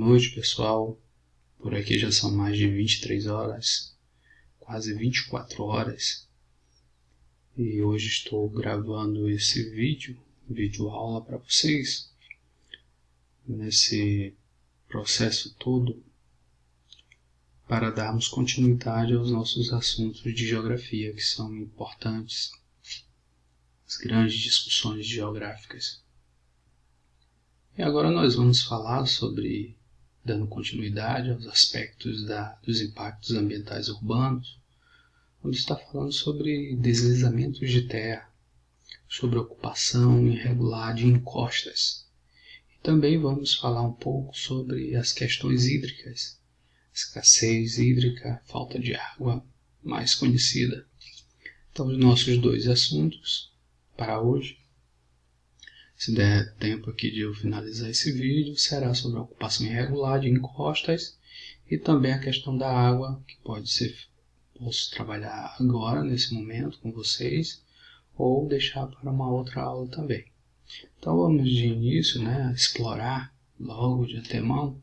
noite, pessoal. Por aqui já são mais de 23 horas, quase 24 horas. E hoje estou gravando esse vídeo aula para vocês. Nesse processo todo, para darmos continuidade aos nossos assuntos de geografia, que são importantes, as grandes discussões geográficas. E agora nós vamos falar sobre, dando continuidade aos aspectos dos impactos ambientais urbanos, onde está falando sobre deslizamentos de terra, sobre ocupação irregular de encostas. E também vamos falar um pouco sobre as questões hídricas, escassez hídrica, falta de água mais conhecida. Então, os nossos dois assuntos para hoje, se der tempo aqui de eu finalizar esse vídeo, será sobre a ocupação irregular de encostas e também a questão da água, que posso trabalhar agora, nesse momento, com vocês, ou deixar para uma outra aula também. Então vamos de início, explorar logo de antemão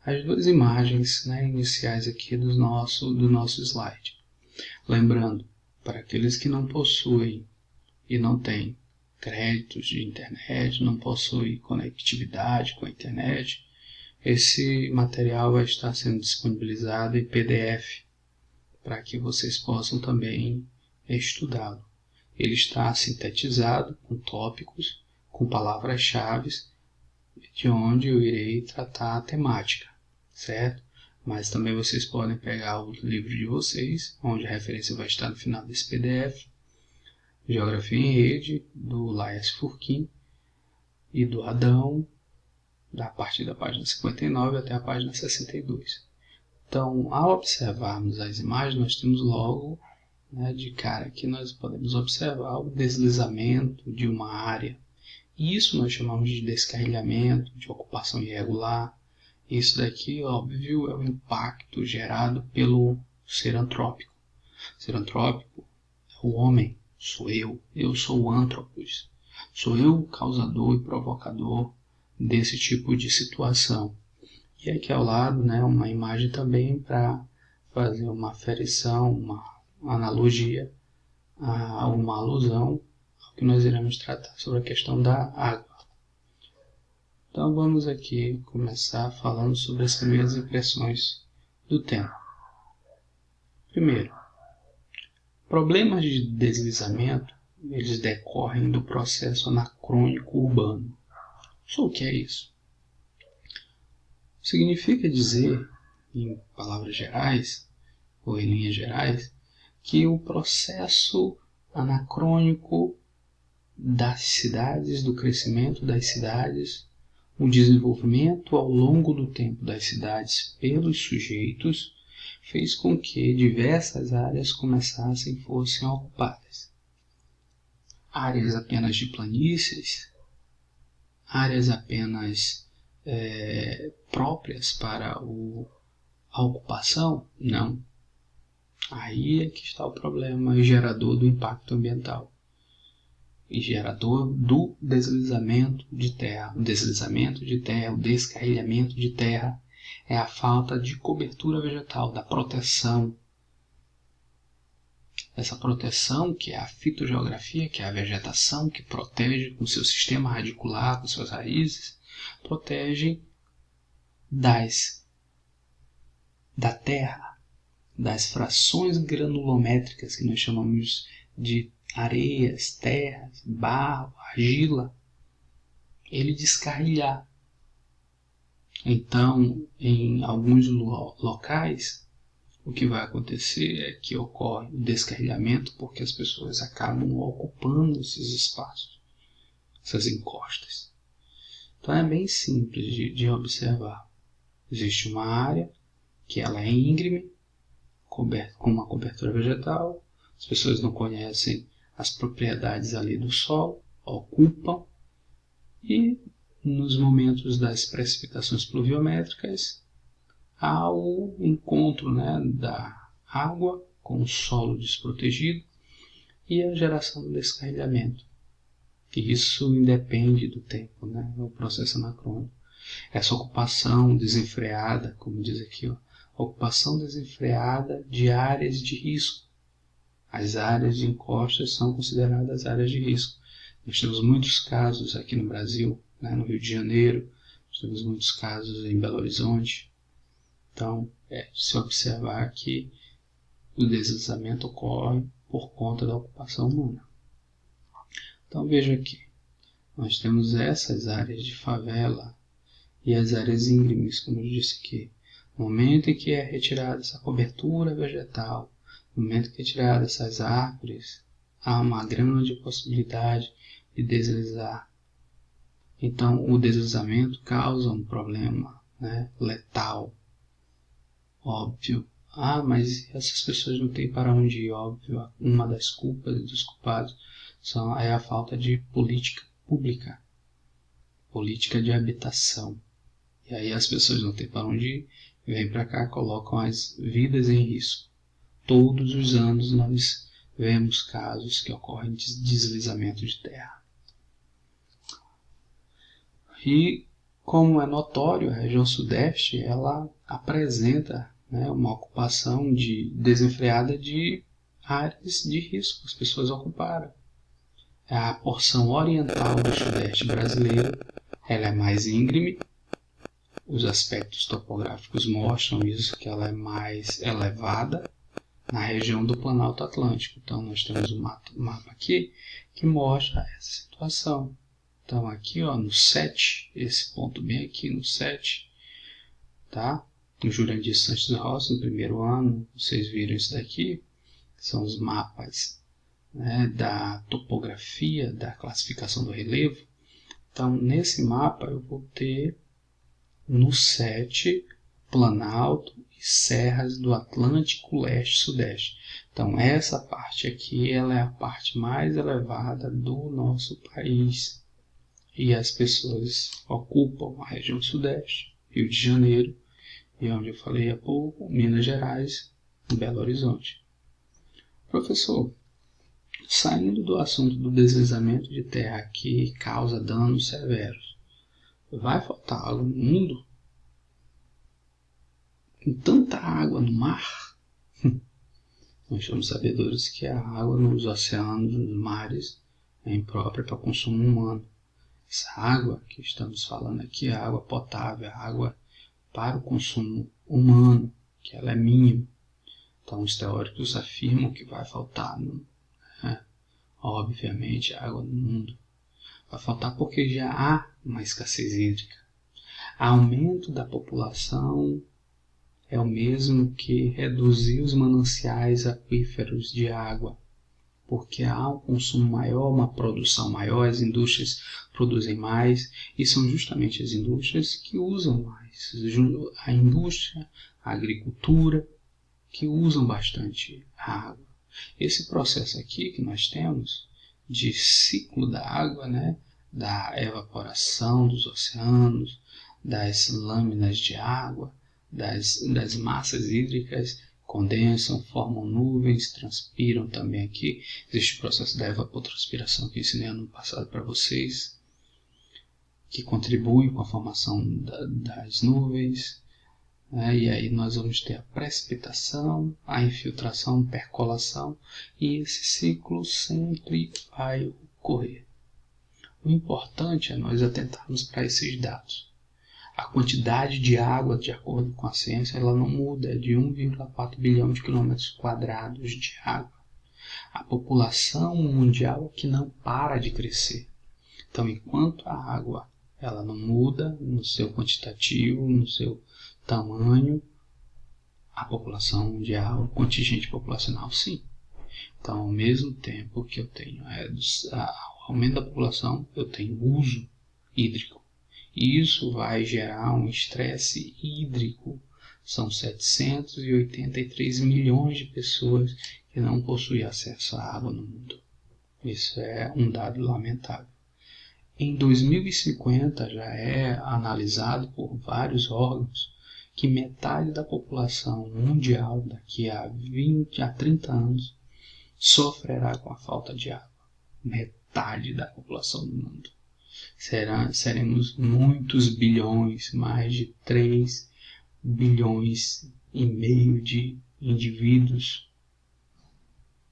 as duas imagens iniciais aqui do nosso slide. Lembrando, para aqueles que não possuem e não têm créditos de internet, não possuem conectividade com a internet, esse material vai estar sendo disponibilizado em PDF para que vocês possam também estudá-lo. Ele está sintetizado com tópicos, com palavras-chave, de onde eu irei tratar a temática, certo? Mas também vocês podem pegar o livro de vocês, onde a referência vai estar no final desse PDF, Geografia em Rede, do Laias Furquim e do Adão, a partir da página 59 até a página 62. Então, ao observarmos as imagens, nós temos logo, de cara que nós podemos observar o deslizamento de uma área. Isso nós chamamos de descarrilhamento, de ocupação irregular. Isso daqui, óbvio, é o impacto gerado pelo ser antrópico. O ser antrópico é o homem, sou eu sou o antropos. Sou eu o causador e provocador desse tipo de situação. E aqui ao lado, uma imagem também para fazer uma aferição, uma analogia, uma alusão ao que nós iremos tratar sobre a questão da água. Então vamos aqui começar falando sobre as primeiras impressões do tema. Primeiro, problemas de deslizamento, eles decorrem do processo anacrônico urbano. O que é isso? Significa dizer, em palavras gerais, ou em linhas gerais, que o processo anacrônico das cidades, do crescimento das cidades, o desenvolvimento ao longo do tempo das cidades pelos sujeitos, fez com que diversas áreas fossem ocupadas. Áreas apenas de planícies, áreas apenas próprias para a ocupação? Não. Aí é que está o problema gerador do impacto ambiental e gerador do deslizamento de terra. O deslizamento de terra, o descarrilhamento de terra é a falta de cobertura vegetal, da proteção. Essa proteção, que é a fitogeografia, que é a vegetação que protege com seu sistema radicular, com suas raízes, protege da terra, das frações granulométricas que nós chamamos de areias, terras, barro, argila, ele descarrilhar. Então, em alguns locais, o que vai acontecer é que ocorre o descarrilhamento porque as pessoas acabam ocupando esses espaços, essas encostas. Então é bem simples de observar. Existe uma área que ela é íngreme, coberta com uma cobertura vegetal, as pessoas não conhecem as propriedades ali do solo, ocupam, e nos momentos das precipitações pluviométricas há o encontro da água com o solo desprotegido e a geração do descarrilhamento. E isso independe do tempo, o processo anacrônico. Essa ocupação desenfreada, como diz aqui, ó, ocupação desenfreada de áreas de risco. As áreas de encostas são consideradas áreas de risco. Nós temos muitos casos aqui no Brasil, né, no Rio de Janeiro, nós temos muitos casos em Belo Horizonte. Então, se observar que o deslizamento ocorre por conta da ocupação humana. Então, veja aqui, nós temos essas áreas de favela e as áreas íngremes, como eu disse aqui. No momento em que é retirada essa cobertura vegetal, no momento que é retirada essas árvores, há uma grande possibilidade de deslizar. Então, o deslizamento causa um problema, né, letal, óbvio. Mas essas pessoas não têm para onde ir, óbvio. Uma das culpas dos culpados é a falta de política pública, política de habitação. E aí as pessoas não têm para onde ir, vêm para cá, colocam as vidas em risco. Todos os anos nós vemos casos que ocorrem de deslizamento de terra. E, como é notório, a região sudeste ela apresenta, né, uma ocupação desenfreada de áreas de risco. As pessoas ocuparam. A porção oriental do sudeste brasileiro ela é mais íngreme. Os aspectos topográficos mostram isso, que ela é mais elevada na região do Planalto Atlântico. Então, nós temos um mapa aqui que mostra essa situação. Então, aqui ó, no 7, esse ponto bem aqui no 7, tá? No Jurandir Santos Rossi, no primeiro ano, vocês viram isso daqui, são os mapas, né, da topografia, da classificação do relevo. Então, nesse mapa eu vou ter no 7, Planalto e serras do Atlântico Leste-Sudeste. Então, essa parte aqui ela é a parte mais elevada do nosso país. E as pessoas ocupam a região sudeste, Rio de Janeiro, e onde eu falei há pouco, Minas Gerais e Belo Horizonte. Professor, saindo do assunto do deslizamento de terra que causa danos severos, vai faltar água no mundo? Com tanta água no mar? Nós somos sabedores que a água nos oceanos, nos mares, é imprópria para consumo humano. Essa água que estamos falando aqui é água potável, água para o consumo humano, que ela é mínima. Então, os teóricos afirmam que vai faltar, obviamente, água no mundo. Vai faltar porque já há uma escassez hídrica. Aumento da população é o mesmo que reduzir os mananciais aquíferos de água, porque há um consumo maior, uma produção maior, as indústrias produzem mais, e são justamente as indústrias que usam mais. A indústria, a agricultura, que usam bastante a água. Esse processo aqui que nós temos de ciclo da água, né, da evaporação dos oceanos, das lâminas de água, das massas hídricas, condensam, formam nuvens, transpiram também aqui. Existe o processo da evapotranspiração que eu ensinei ano passado para vocês, que contribui com a formação das nuvens. E aí nós vamos ter a precipitação, a infiltração, percolação, e esse ciclo sempre vai ocorrer. O importante é nós atentarmos para esses dados. A quantidade de água, de acordo com a ciência, ela não muda, é de 1,4 bilhão de quilômetros quadrados de água. A população mundial que não para de crescer. Então, enquanto a água ela não muda no seu quantitativo, no seu tamanho, a população mundial, o contingente populacional, sim. Então, ao mesmo tempo que eu tenho o aumento da população, eu tenho uso hídrico. E isso vai gerar um estresse hídrico. São 783 milhões de pessoas que não possuem acesso à água no mundo. Isso é um dado lamentável. Em 2050 já é analisado por vários órgãos que metade da população mundial daqui a 30 anos sofrerá com a falta de água. Metade da população do mundo. seremos muitos bilhões, mais de 3 bilhões e meio de indivíduos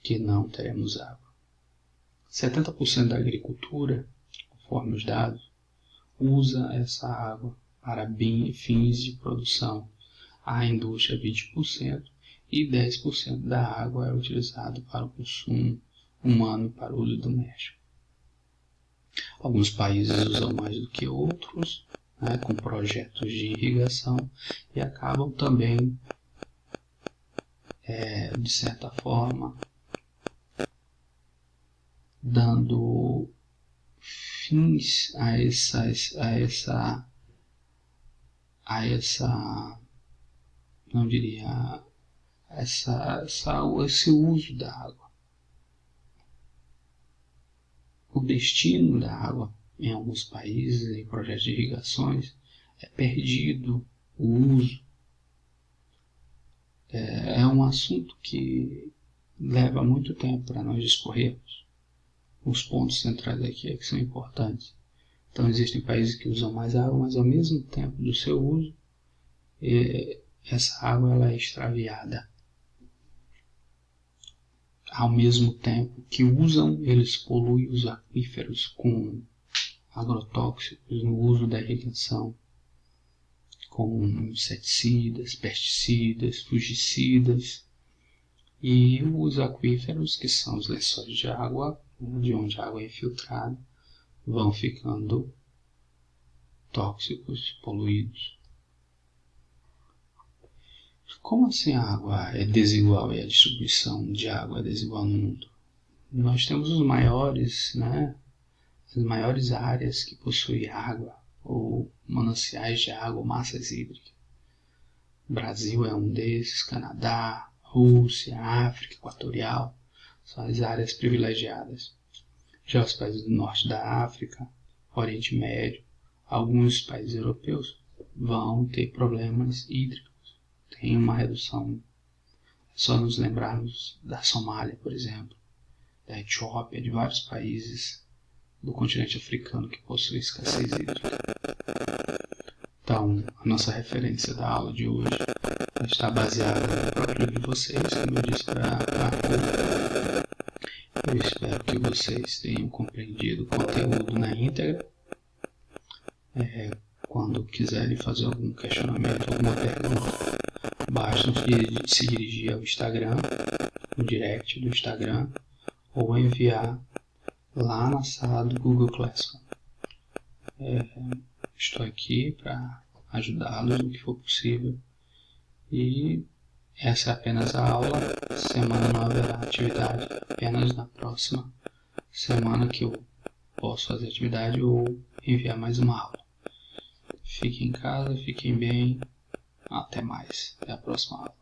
que não teremos água. 70% da agricultura, conforme os dados, usa essa água para fins de produção. A indústria 20% e 10% da água é utilizada para o consumo humano, para o uso doméstico. Alguns países usam mais do que outros, com projetos de irrigação, e acabam também, de certa forma, dando fins a esse uso da água. O destino da água em alguns países, em projetos de irrigações, é perdido o uso. É um assunto que leva muito tempo para nós discorrermos. Os pontos centrais aqui que são importantes. Então existem países que usam mais água, mas ao mesmo tempo do seu uso, essa água ela é extraviada. Ao mesmo tempo que usam, eles poluem os aquíferos com agrotóxicos no uso da irrigação, com inseticidas, pesticidas, fungicidas, e os aquíferos, que são os lençóis de água, de onde a água é infiltrada, vão ficando tóxicos, poluídos. Como assim a água é desigual e a distribuição de água é desigual no mundo? Nós temos as maiores áreas que possuem água, ou mananciais de água, ou massas hídricas. O Brasil é um desses, Canadá, Rússia, África Equatorial, são as áreas privilegiadas. Já os países do norte da África, Oriente Médio, alguns países europeus vão ter problemas hídricos. Tem uma redução. É só nos lembrarmos da Somália, por exemplo, da Etiópia, de vários países do continente africano que possuem escassez hídrica. Então, a nossa referência da aula de hoje está baseada no próprio livro de vocês, como eu disse para pouco. Eu espero que vocês tenham compreendido o conteúdo na íntegra. Quando quiserem fazer algum questionamento, alguma pergunta, basta se dirigir ao Instagram, no direct do Instagram, ou enviar lá na sala do Google Classroom. Estou aqui para ajudá-los no que for possível. E essa é apenas a aula. Semana não haverá atividade, apenas na próxima semana que eu posso fazer atividade ou enviar mais uma aula. Fiquem em casa, fiquem bem. Até mais. Até a próxima aula.